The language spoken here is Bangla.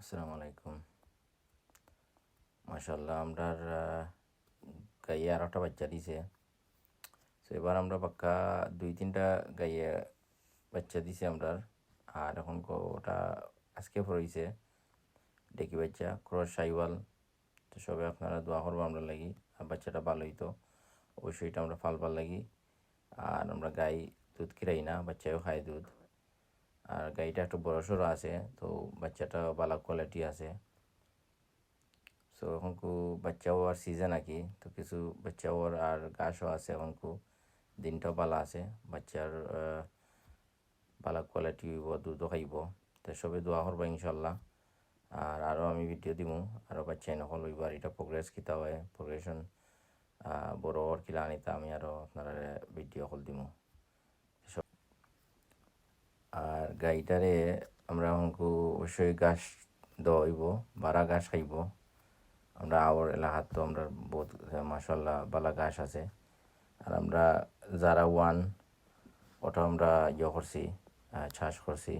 আসসালামু আলাইকুম। মাশাল্লাহ আমরার গাইয়ে আর একটা বাচ্চা দিছে। তো এবার আমরা পাক্কা 2-3টা গাইয়ে বাচ্চা দিছে আমরার। আর এখন ওটা আজকে পড়ইছে ডেকি বাচ্চা ক্রস সাইওয়াল। তো সবে আপনারা দোয়া করবো আমরা লাগি, আর বাচ্চাটা ভালোই তো অবশ্যই এটা আমরা ফালবার লাগি। আর আমরা গাই দুধ কিরাই না, বাচ্চাও খায় দুধ। আর গাইটা একটু বড় সড়ো আছে, তো বাচ্চাটা ভালো কোয়ালিটি আছে। সো এখন বাচ্চাও আর সিজন আঁকি তো কিছু বাচ্চাও আর ঘাসও আছে, এখন দিনটাও ভালো আছে। বাচ্চার ভালো কোয়ালিটি হইব, দুধও খাইব। তো সবে দোয়া করবো ইনশাল্লাহ। আর আরও আমি ভিডিও দিব, আরও বাচ্চা নকল হইব। আর এটা প্রোগ্রেস কিতা হয়, প্রোগ্রেশন বড় ওর কিলা আনিতা আমি আরও আপনারা ভিডিও কল দিব। আর গাইটারে আমরা এখন অবশ্যই ঘাস দেওয়া হইব, বারা ঘাস খাইব। আমরা আওয়ার এলাকাত তো আমরা বহুত মাসাল্লাহ বালা ঘাস আছে। আর আমরা যারা ওয়ান ওটা আমরা করছি, চাষ করছি।